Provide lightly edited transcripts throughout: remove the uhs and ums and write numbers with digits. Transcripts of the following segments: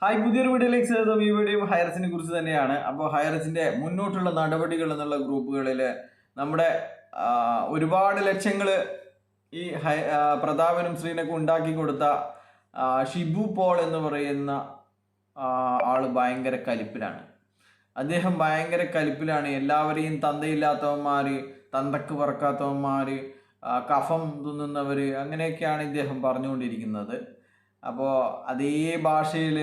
Hi, പുതിയൊരു വീഡിയോയിലേക്ക് സ്വാഗതം. ഈ വീഡിയോ ഹൈറസിനെ കുറിച്ച് തന്നെയാണ്. അപ്പോൾ ഹൈറസിന്റെ മുന്നോട്ടുള്ള നടപടികൾ എന്നുള്ള ഗ്രൂപ്പുകളിൽ നമ്മുടെ ഒരുപാട് ലക്ഷ്യങ്ങൾ ഈ പ്രതാപനും ശ്രീനൊക്കെ ഉണ്ടാക്കി കൊടുത്ത ഷിബു പോൾ എന്ന് പറയുന്ന ആള് ഭയങ്കര കലിപ്പിലാണ്. അദ്ദേഹം ഭയങ്കര കലിപ്പിലാണ്. എല്ലാവരെയും തന്തയില്ലാത്തവന്മാര്, തന്തക്ക് പറക്കാത്തവന്മാര്, കഫം തിന്നുന്നവര്, അങ്ങനെയൊക്കെയാണ് ഇദ്ദേഹം പറഞ്ഞുകൊണ്ടിരിക്കുന്നത്. അപ്പോൾ അതേ ഭാഷയിൽ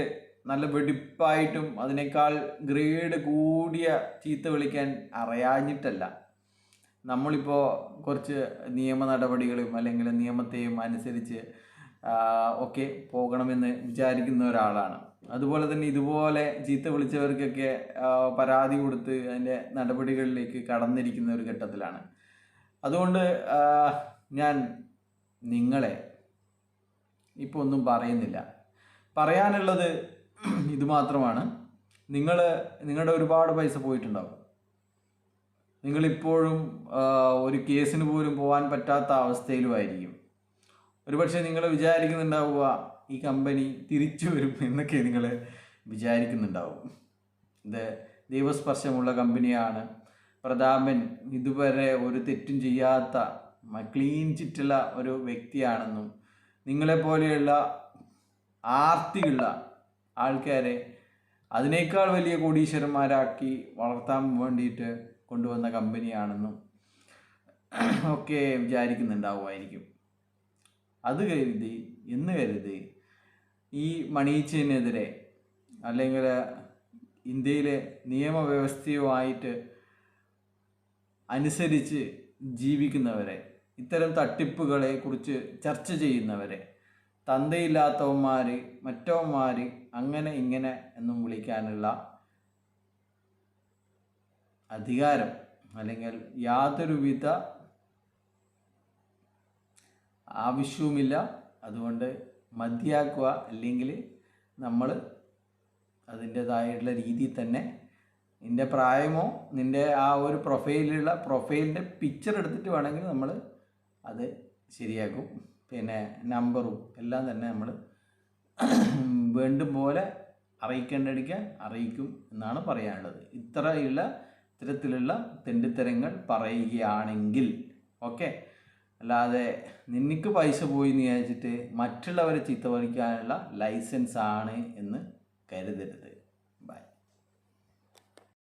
നല്ല വെടിപ്പായിട്ടും അതിനേക്കാൾ ഗ്രേഡ് കൂടിയ ചീത്ത വിളിക്കാൻ അറിയാഞ്ഞിട്ടല്ല. നമ്മളിപ്പോൾ കുറച്ച് നിയമ നടപടികളും അല്ലെങ്കിൽ നിയമത്തെയും അനുസരിച്ച് ഒക്കെ പോകണമെന്ന് വിചാരിക്കുന്ന ഒരാളാണ്. അതുപോലെ തന്നെ ഇതുപോലെ ചീത്ത വിളിച്ചവർക്കൊക്കെ പരാതി കൊടുത്ത് അതിൻ്റെ നടപടികളിലേക്ക് കടന്നിരിക്കുന്ന ഒരു ഘട്ടത്തിലാണ്. അതുകൊണ്ട് ഞാൻ നിങ്ങളെ ഇപ്പോൾ ഒന്നും പറയുന്നില്ല. പറയാനുള്ളത് ഇതുമാത്രമാണ്. നിങ്ങളുടെ ഒരുപാട് പൈസ പോയിട്ടുണ്ടാവും. നിങ്ങളിപ്പോഴും ഒരു കേസിന് പോലും പോകാൻ പറ്റാത്ത അവസ്ഥയിലുമായിരിക്കും. ഒരുപക്ഷെ നിങ്ങൾ വിചാരിക്കുന്നുണ്ടാവുക ഈ കമ്പനി തിരിച്ചു വരും എന്നൊക്കെ നിങ്ങൾ വിചാരിക്കുന്നുണ്ടാവും. ഇത് ദൈവസ്പർശമുള്ള കമ്പനിയാണ്. പ്രതാപൻ ഇതുവരെ ഒരു തെറ്റും ചെയ്യാത്ത ക്ലീൻ ചിറ്റുള്ള ഒരു വ്യക്തിയാണെന്നും നിങ്ങളെപ്പോലെയുള്ള ആർത്തിയുള്ള ആൾക്കാരെ അതിനേക്കാൾ വലിയ കോടീശ്വരന്മാരാക്കി വളർത്താൻ വേണ്ടിയിട്ട് കൊണ്ടുവന്ന കമ്പനിയാണെന്നും ഒക്കെ വിചാരിക്കുന്നുണ്ടാവുമായിരിക്കും. അത് കരുതി ഈ മണീച്ചിനെതിരെ അല്ലെങ്കിൽ ഇന്ത്യയിലെ നിയമവ്യവസ്ഥയുമായിട്ട് അനുസരിച്ച് ജീവിക്കുന്നവരെ, ഇത്തരം തട്ടിപ്പുകളെ കുറിച്ച് ചർച്ച ചെയ്യുന്നവരെ തന്തയില്ലാത്തവന്മാർ, മറ്റവന്മാർ, അങ്ങനെ ഇങ്ങനെ എന്നും വിളിക്കാനുള്ള അധികാരം അല്ലെങ്കിൽ യാതൊരുവിധ ആവശ്യവുമില്ല. അതുകൊണ്ട് മതിയാക്കുക. അല്ലെങ്കിൽ നമ്മൾ അതിൻ്റെതായിട്ടുള്ള രീതിയിൽ തന്നെ നിൻ്റെ പ്രായമോ നിൻ്റെ ആ ഒരു പ്രൊഫൈലിൻ്റെ പിക്ചർ എടുത്തിട്ട് വേണമെങ്കിൽ നമ്മൾ അത് ശരിയാക്കും. പിന്നെ നമ്പറും എല്ലാം തന്നെ നമ്മൾ വേണ്ടും പോലെ അറിയിക്കും എന്നാണ് പറയാനുള്ളത്. ഇത്തരത്തിലുള്ള തെണ്ടിത്തരങ്ങൾ പറയുകയാണെങ്കിൽ ഓക്കെ. അല്ലാതെ നിനക്ക് പൈസ പോയി എന്ന് വിചാരിച്ചിട്ട് മറ്റുള്ളവരെ ചീത്ത പറിക്കാനുള്ള ലൈസൻസ് ആണ് എന്ന് കരുതരുത്.